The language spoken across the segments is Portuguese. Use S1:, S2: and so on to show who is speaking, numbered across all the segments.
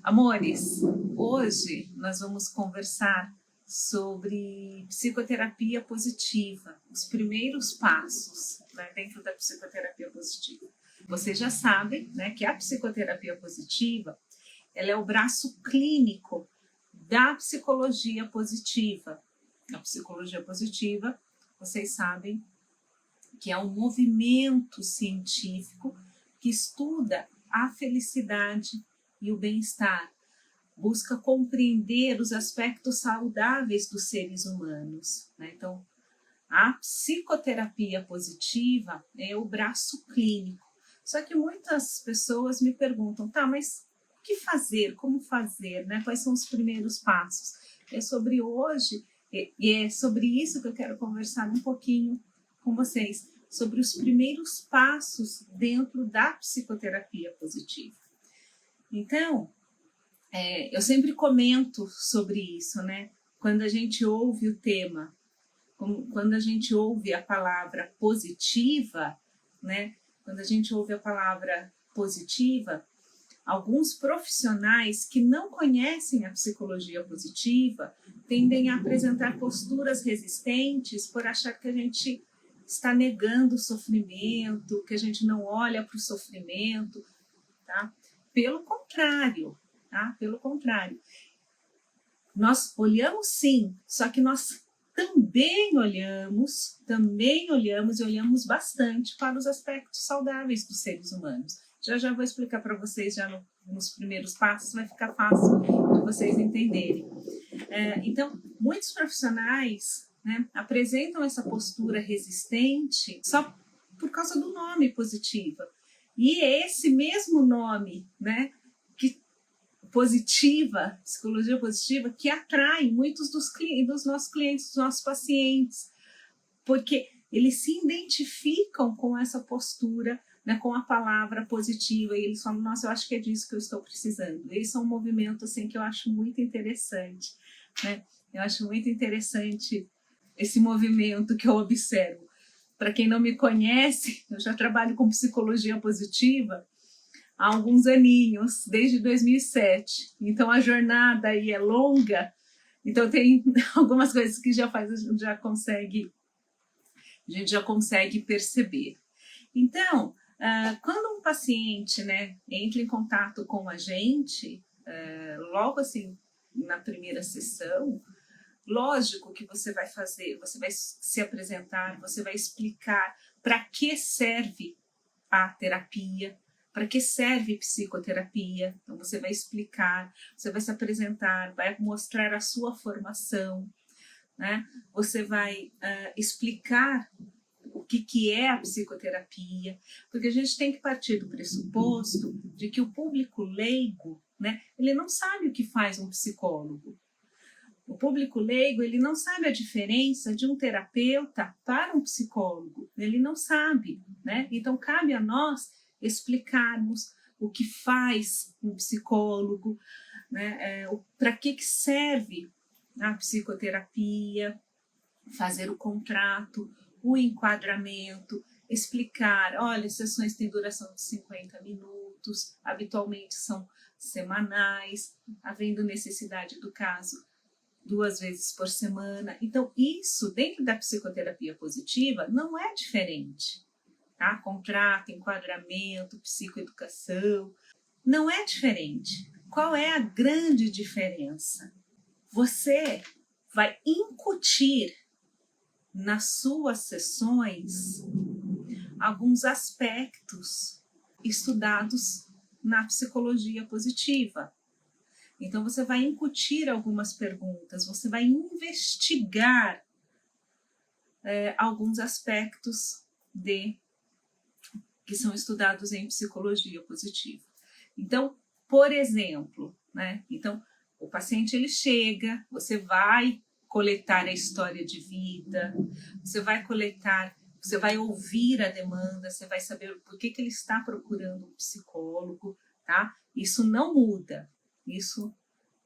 S1: Amores, hoje nós vamos conversar sobre psicoterapia positiva, os primeiros passos, né, dentro da psicoterapia positiva. Vocês já sabem, né, que a psicoterapia positiva ela é o braço clínico da psicologia positiva. A psicologia positiva, vocês sabem que é um movimento científico que estuda a felicidade e o bem-estar, busca compreender os aspectos saudáveis dos seres humanos, né? Então, a psicoterapia positiva é o braço clínico. Só que muitas pessoas me perguntam, tá, mas o que fazer, como fazer, né? Quais são os primeiros passos? É sobre hoje, e é sobre isso que eu quero conversar um pouquinho com vocês, sobre os primeiros passos dentro da psicoterapia positiva. Então, eu sempre comento sobre isso, né? Quando a gente ouve o tema, quando a gente ouve a palavra positiva, né? Quando a gente ouve a palavra positiva, alguns profissionais que não conhecem a psicologia positiva tendem a apresentar posturas resistentes por achar que a gente está negando o sofrimento, que a gente não olha para o sofrimento, tá? Pelo contrário, tá? Pelo contrário. Nós olhamos sim, só que nós também olhamos e olhamos bastante para os aspectos saudáveis dos seres humanos. Já vou explicar para vocês, já nos primeiros passos, vai ficar fácil de vocês entenderem. Então, muitos profissionais, né, apresentam essa postura resistente só por causa do nome positiva. E é esse mesmo nome, né, positiva, psicologia positiva, que atrai muitos dos nossos clientes, dos nossos pacientes, porque eles se identificam com essa postura, né, com a palavra positiva, e eles falam, nossa, eu acho que é disso que eu estou precisando. Esse é um movimento assim, que eu acho muito interessante, né? Eu acho muito interessante esse movimento que eu observo. Para quem não me conhece, eu já trabalho com psicologia positiva há alguns aninhos, desde 2007. Então, a jornada aí é longa, então tem algumas coisas que a gente já consegue perceber. Então, quando um paciente, né, entra em contato com a gente, logo assim, na primeira sessão, lógico que você vai se apresentar, você vai explicar para que serve a terapia, para que serve psicoterapia. Então, você vai explicar, você vai se apresentar, vai mostrar a sua formação, né? Você vai explicar o que é a psicoterapia, porque a gente tem que partir do pressuposto de que o público leigo, né, ele não sabe o que faz um psicólogo. O público leigo, ele não sabe a diferença de um terapeuta para um psicólogo, ele não sabe, né? Então, cabe a nós explicarmos o que faz um psicólogo, né? Para que serve a psicoterapia, fazer o contrato, o enquadramento, explicar, olha, sessões têm duração de 50 minutos, habitualmente são semanais, havendo necessidade do caso, 2 vezes por semana. Então, isso, dentro da psicoterapia positiva, não é diferente. Tá? Contrato, enquadramento, psicoeducação, não é diferente. Qual é a grande diferença? Você vai incutir nas suas sessões alguns aspectos estudados na psicologia positiva. Então, você vai incutir algumas perguntas, você vai investigar alguns aspectos que são estudados em psicologia positiva. Então, por exemplo, né? Então, o paciente ele chega, você vai coletar a história de vida, você vai ouvir a demanda, você vai saber por que ele está procurando um psicólogo, tá? Isso não muda. Isso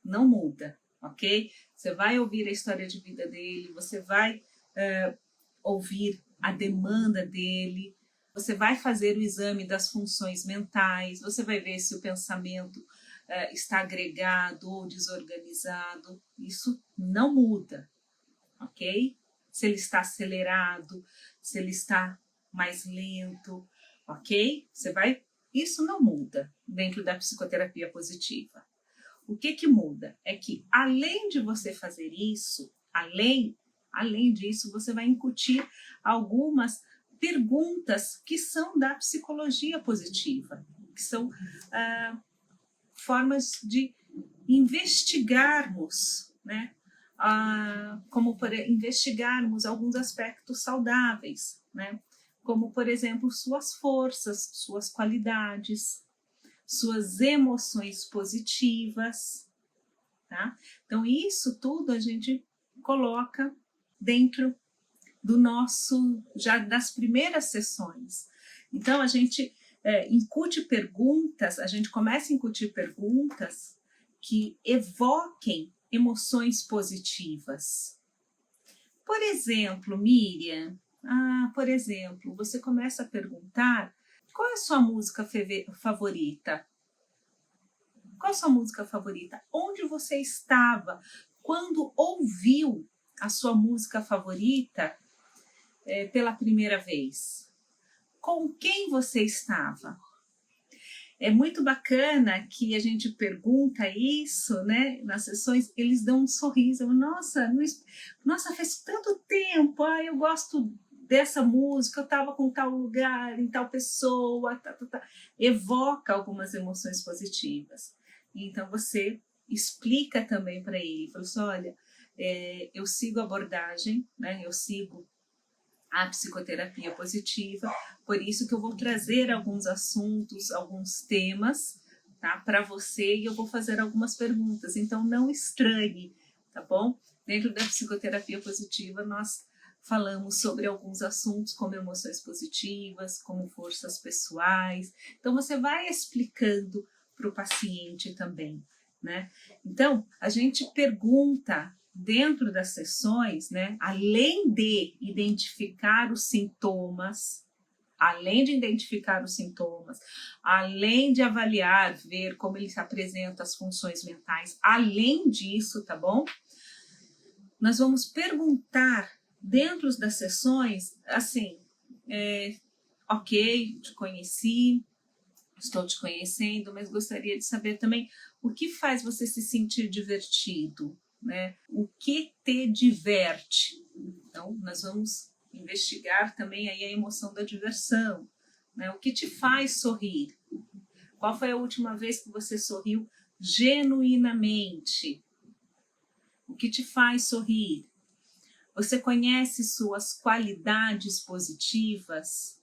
S1: não muda, ok? Você vai ouvir a história de vida dele, você vai ouvir a demanda dele, você vai fazer o exame das funções mentais, você vai ver se o pensamento está agregado ou desorganizado, isso não muda, ok? Se ele está acelerado, se ele está mais lento, ok? Isso não muda dentro da psicoterapia positiva. O que muda é que, além de você fazer isso, além disso, você vai incutir algumas perguntas que são da psicologia positiva, que são formas de investigarmos, né? Como investigarmos alguns aspectos saudáveis, né? Como, por exemplo, suas forças, suas qualidades, suas emoções positivas, tá? Então, isso tudo a gente coloca dentro do nosso, já das primeiras sessões. Então, a gente incute perguntas, a gente começa a incutir perguntas que evoquem emoções positivas. Por exemplo, Miriam, por exemplo, você começa a perguntar: qual é a sua música favorita? Qual é a sua música favorita? Onde você estava quando ouviu a sua música favorita pela primeira vez? Com quem você estava? É muito bacana que a gente pergunta isso, né? Nas sessões, eles dão um sorriso. Nossa, faz tanto tempo, eu gosto dessa música, eu estava com tal lugar, em tal pessoa, evoca algumas emoções positivas. Então, você explica também para ele, fala assim: olha, eu sigo a abordagem, né? Eu sigo a psicoterapia positiva, por isso que eu vou trazer alguns assuntos, alguns temas, tá, para você, e eu vou fazer algumas perguntas, então não estranhe, tá bom? Dentro da psicoterapia positiva, nós falamos sobre alguns assuntos como emoções positivas, como forças pessoais, então você vai explicando para o paciente também, né? Então, a gente pergunta dentro das sessões, né, além de identificar os sintomas, além de avaliar, ver como ele se apresenta as funções mentais, além disso, tá bom? Nós vamos perguntar dentro das sessões, assim, ok, te conheci, estou te conhecendo, mas gostaria de saber também o que faz você se sentir divertido, né? O que te diverte? Então, nós vamos investigar também aí a emoção da diversão, né? O que te faz sorrir? Qual foi a última vez que você sorriu genuinamente? O que te faz sorrir? Você conhece suas qualidades positivas?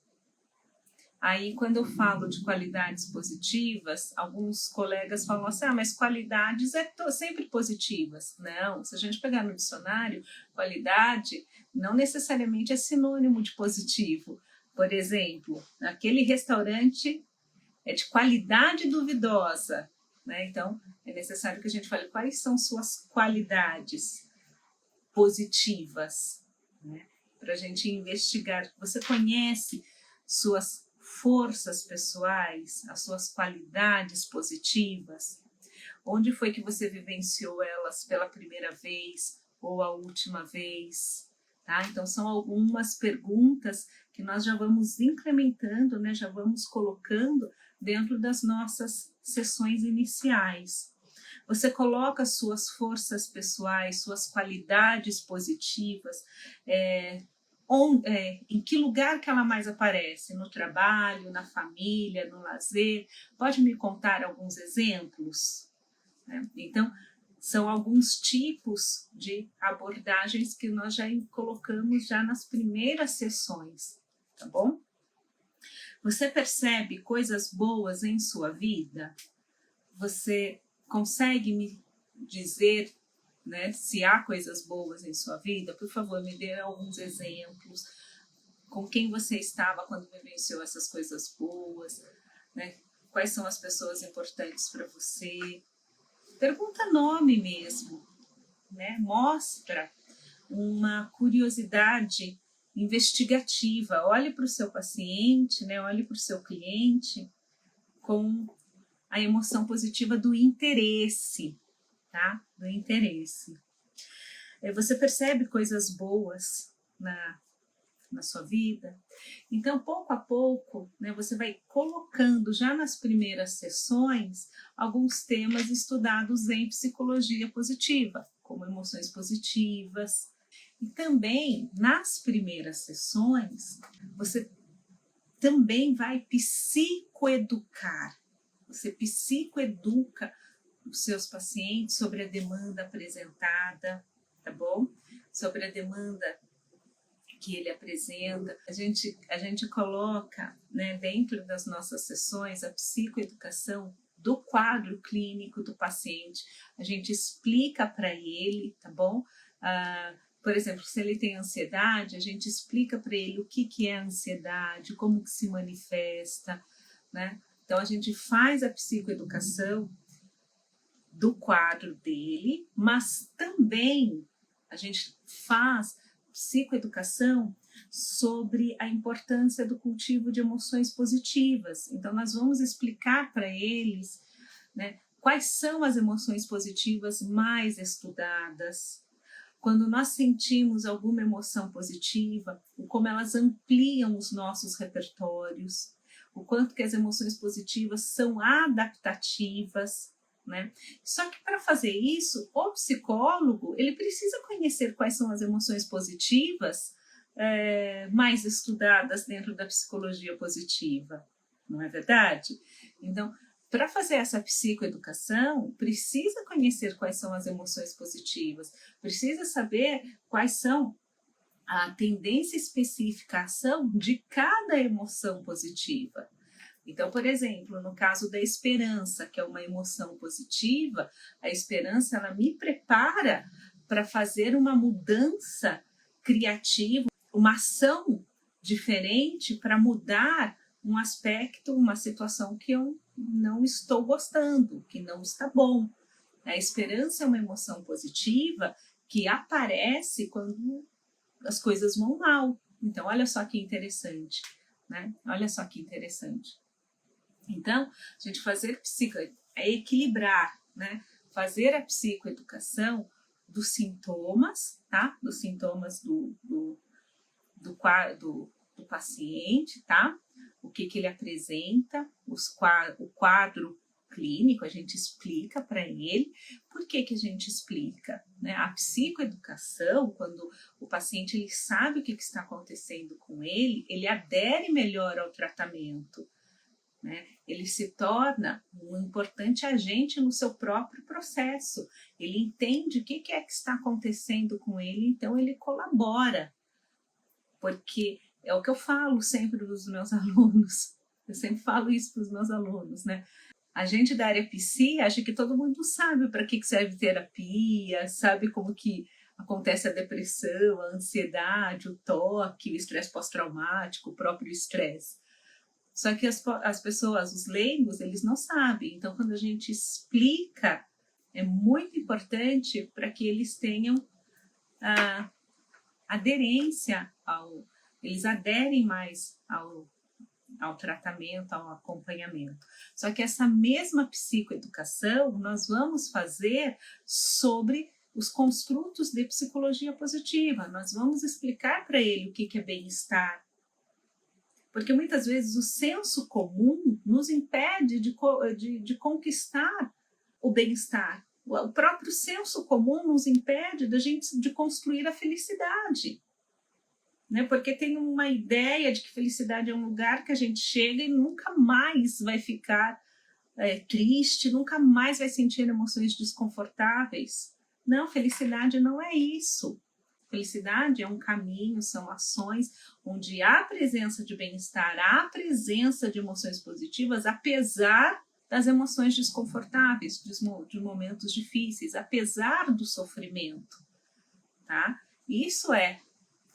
S1: Aí, quando eu falo de qualidades positivas, alguns colegas falam assim: mas qualidades sempre positivas. Não, se a gente pegar no dicionário, qualidade não necessariamente é sinônimo de positivo. Por exemplo, aquele restaurante é de qualidade duvidosa, né? Então, é necessário que a gente fale quais são suas qualidades positivas, né? Para a gente investigar. Você conhece suas forças pessoais, as suas qualidades positivas? Onde foi que você vivenciou elas pela primeira vez ou a última vez? Tá? Então, são algumas perguntas que nós já vamos incrementando, né? Já vamos colocando dentro das nossas sessões iniciais. Você coloca suas forças pessoais, suas qualidades positivas, em que lugar que ela mais aparece? No trabalho, na família, no lazer? Pode me contar alguns exemplos? Então, são alguns tipos de abordagens que nós já colocamos já nas primeiras sessões, tá bom? Você percebe coisas boas em sua vida? Você consegue me dizer, né, se há coisas boas em sua vida? Por favor, me dê alguns exemplos. Com quem você estava quando vivenciou essas coisas boas? Né? Quais são as pessoas importantes para você? Pergunta nome mesmo, né? Mostra uma curiosidade investigativa. Olhe para o seu paciente, né? Olhe para o seu cliente com a emoção positiva do interesse, tá? Do interesse. Você percebe coisas boas na sua vida. Então, pouco a pouco, né, você vai colocando já nas primeiras sessões alguns temas estudados em psicologia positiva, como emoções positivas. E também, nas primeiras sessões, você também vai psicoeducar. Você psicoeduca os seus pacientes sobre a demanda apresentada, tá bom? Sobre a demanda que ele apresenta. A gente coloca, né, dentro das nossas sessões a psicoeducação do quadro clínico do paciente. A gente explica para ele, tá bom? Por exemplo, se ele tem ansiedade, a gente explica para ele o que é a ansiedade, como que se manifesta, né? Então, a gente faz a psicoeducação do quadro dele, mas também a gente faz psicoeducação sobre a importância do cultivo de emoções positivas. Então, nós vamos explicar para eles, né, quais são as emoções positivas mais estudadas. Quando nós sentimos alguma emoção positiva, como elas ampliam os nossos repertórios, o quanto que as emoções positivas são adaptativas, né? Só que para fazer isso, o psicólogo ele precisa conhecer quais são as emoções positivas mais estudadas dentro da psicologia positiva, não é verdade? Então, para fazer essa psicoeducação, precisa conhecer quais são as emoções positivas, precisa saber quais são a tendência específica, a ação de cada emoção positiva. Então, por exemplo, no caso da esperança, que é uma emoção positiva, a esperança ela me prepara para fazer uma mudança criativa, uma ação diferente para mudar um aspecto, uma situação que eu não estou gostando, que não está bom. A esperança é uma emoção positiva que aparece quando as coisas vão mal. Então, olha só que interessante, né? Olha só que interessante. Então, a gente é equilibrar, né? Fazer a psicoeducação dos sintomas, tá? Dos sintomas do paciente, tá? O que ele apresenta, o quadro clínico, a gente explica para ele. Por que a gente explica? Né? A psicoeducação, quando o paciente ele sabe o que está acontecendo com ele adere melhor ao tratamento. Né? Ele se torna um importante agente no seu próprio processo. Ele entende o que é que está acontecendo com ele, então ele colabora. Porque é o que eu falo sempre para os meus alunos, eu sempre falo isso para os meus alunos, né? A gente da área psi acha que todo mundo sabe para que serve terapia, sabe como que acontece a depressão, a ansiedade, o toque, o estresse pós-traumático, o próprio estresse. Só que as pessoas, os leigos, eles não sabem. Então, quando a gente explica, é muito importante para que eles tenham aderência eles aderem mais ao tratamento, ao acompanhamento. Só que essa mesma psicoeducação nós vamos fazer sobre os construtos de psicologia positiva. Nós vamos explicar para ele o que é bem-estar. Porque muitas vezes o senso comum nos impede de conquistar o bem-estar. O próprio senso comum nos impede de construir a felicidade. Né? Porque tem uma ideia de que felicidade é um lugar que a gente chega e nunca mais vai ficar triste, nunca mais vai sentir emoções desconfortáveis. Não, felicidade não é isso. Felicidade é um caminho, são ações onde há presença de bem-estar, há presença de emoções positivas, apesar das emoções desconfortáveis, de momentos difíceis, apesar do sofrimento, tá? Isso é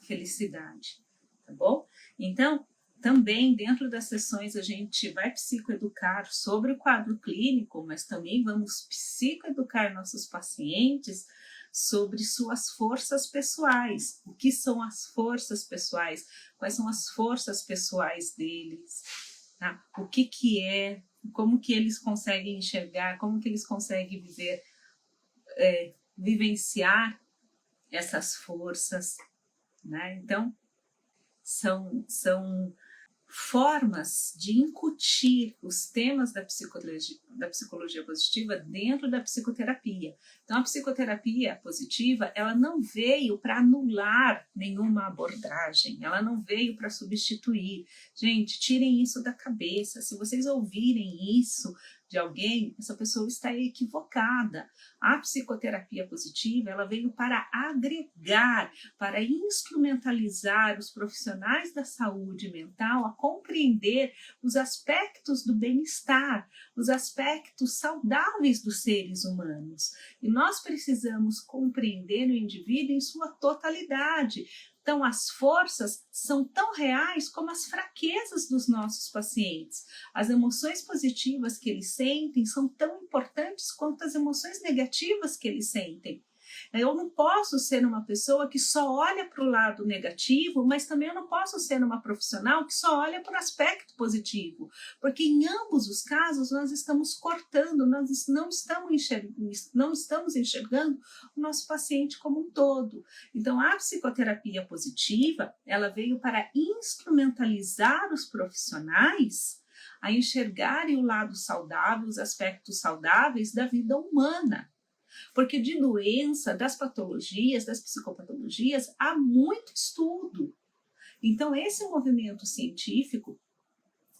S1: felicidade, tá bom? Então, também dentro das sessões a gente vai psicoeducar sobre o quadro clínico, mas também vamos psicoeducar nossos pacientes sobre suas forças pessoais. O que são as forças pessoais? Quais são as forças pessoais deles? Tá? O que é como que eles conseguem enxergar, como que eles conseguem vivenciar essas forças, né? Então, são formas de incutir os temas da psicologia positiva dentro da psicoterapia. Então, a psicoterapia positiva, ela não veio para anular nenhuma abordagem, ela não veio para substituir. Gente, tirem isso da cabeça. Se vocês ouvirem isso de alguém, essa pessoa está equivocada. A psicoterapia positiva, ela veio para agregar, para instrumentalizar os profissionais da saúde mental a compreender os aspectos do bem-estar, os aspectos saudáveis dos seres humanos. E nós precisamos compreender o indivíduo em sua totalidade. Então, as forças são tão reais como as fraquezas dos nossos pacientes. As emoções positivas que eles sentem são tão importantes quanto as emoções negativas que eles sentem. Eu não posso ser uma pessoa que só olha para o lado negativo, mas também eu não posso ser uma profissional que só olha para o aspecto positivo, porque em ambos os casos nós estamos cortando, nós não estamos enxergando o nosso paciente como um todo. Então, a psicoterapia positiva, ela veio para instrumentalizar os profissionais a enxergarem o lado saudável, os aspectos saudáveis da vida humana. Porque de doença, das patologias, das psicopatologias, há muito estudo. Então, esse movimento científico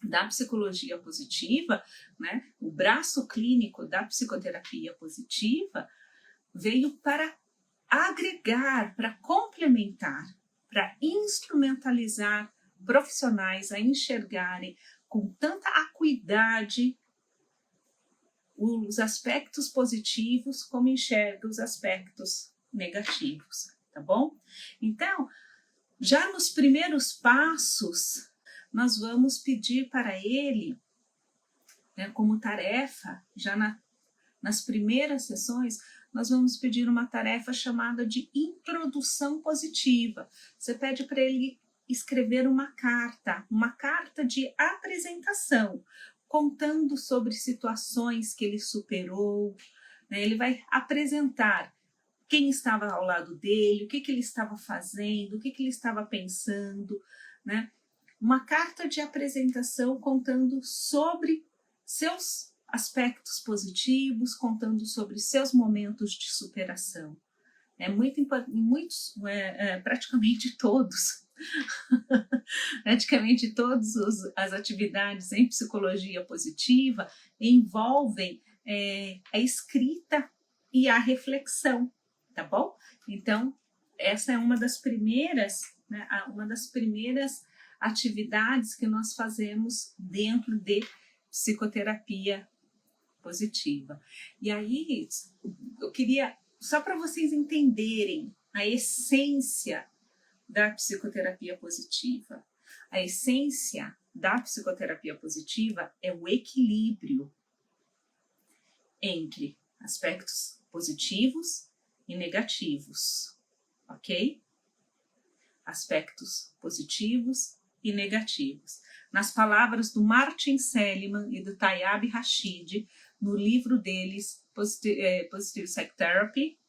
S1: da psicologia positiva, né, o braço clínico da psicoterapia positiva, veio para agregar, para complementar, para instrumentalizar profissionais a enxergarem com tanta acuidade os aspectos positivos como enxerga os aspectos negativos, tá bom? Então, já nos primeiros passos, nós vamos pedir para ele, né, como tarefa, já nas primeiras sessões, nós vamos pedir uma tarefa chamada de introdução positiva. Você pede para ele escrever uma carta de apresentação, contando sobre situações que ele superou, né? Ele vai apresentar quem estava ao lado dele, o que ele estava fazendo, o que ele estava pensando, né? Uma carta de apresentação contando sobre seus aspectos positivos, contando sobre seus momentos de superação. Praticamente todos praticamente todas as atividades em psicologia positiva envolvem a escrita e a reflexão, tá bom? Então, essa é uma das primeiras, né, atividades que nós fazemos dentro de psicoterapia positiva. E aí, eu queria, só para vocês entenderem a essência da psicoterapia positiva. A essência da psicoterapia positiva é o equilíbrio entre aspectos positivos e negativos, ok? Aspectos positivos e negativos. Nas palavras do Martin Seligman e do Tayyab Rashid, no livro deles, Positive Psychotherapy,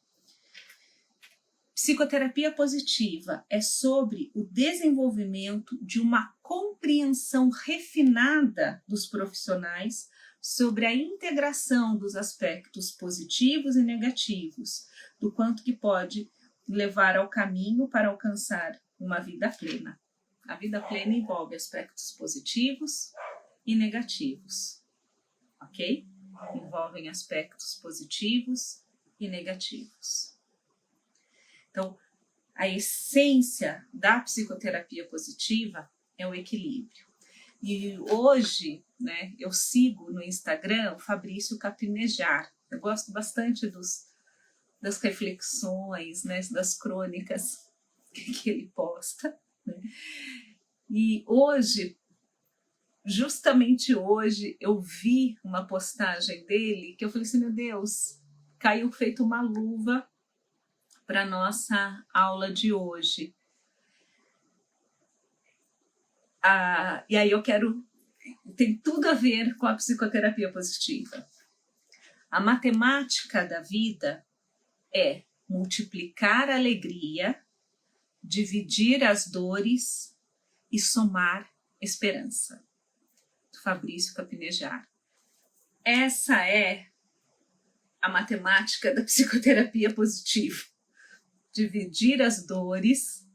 S1: psicoterapia positiva é sobre o desenvolvimento de uma compreensão refinada dos profissionais sobre a integração dos aspectos positivos e negativos, do quanto que pode levar ao caminho para alcançar uma vida plena. A vida plena envolve aspectos positivos e negativos, ok? Envolvem aspectos positivos e negativos. Então, a essência da psicoterapia positiva é o equilíbrio. E hoje, né, eu sigo no Instagram o Fabrício Capinejar. Eu gosto bastante das reflexões, né, das crônicas que ele posta, né? E hoje, justamente hoje, eu vi uma postagem dele que eu falei assim, meu Deus, caiu feito uma luva para a nossa aula de hoje. E aí eu quero tem tudo a ver com a psicoterapia positiva. A matemática da vida é multiplicar a alegria, dividir as dores e somar esperança. Do Fabrício Capinejar. Essa é a matemática da psicoterapia positiva. Dividir as dores,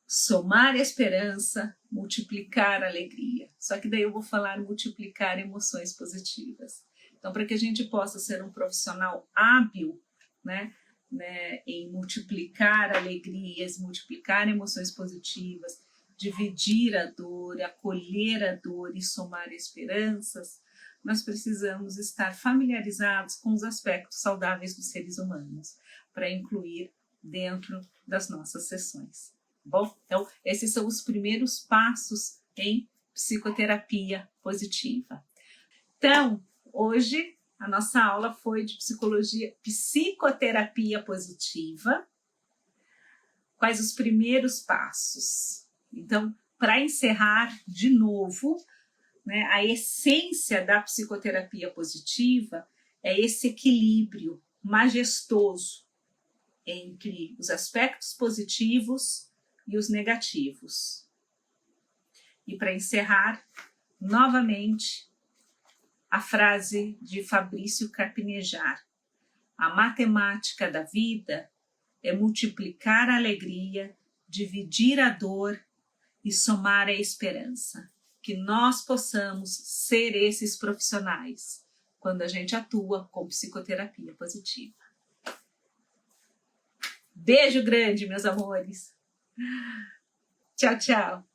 S1: somar esperança, multiplicar a alegria. Só que daí eu vou falar multiplicar emoções positivas. Então, para que a gente possa ser um profissional hábil, né, em multiplicar alegrias, multiplicar emoções positivas, dividir a dor, acolher a dor e somar esperanças, nós precisamos estar familiarizados com os aspectos saudáveis dos seres humanos, para incluir dentro das nossas sessões. Bom, então, esses são os primeiros passos em psicoterapia positiva. Então, hoje, a nossa aula foi de psicoterapia positiva. Quais os primeiros passos? Então, para encerrar de novo, né, a essência da psicoterapia positiva é esse equilíbrio majestoso entre os aspectos positivos e os negativos. E para encerrar, novamente, a frase de Fabrício Capinejar: a matemática da vida é multiplicar a alegria, dividir a dor e somar a esperança. Que nós possamos ser esses profissionais quando a gente atua com psicoterapia positiva. Beijo grande, meus amores. Tchau, tchau.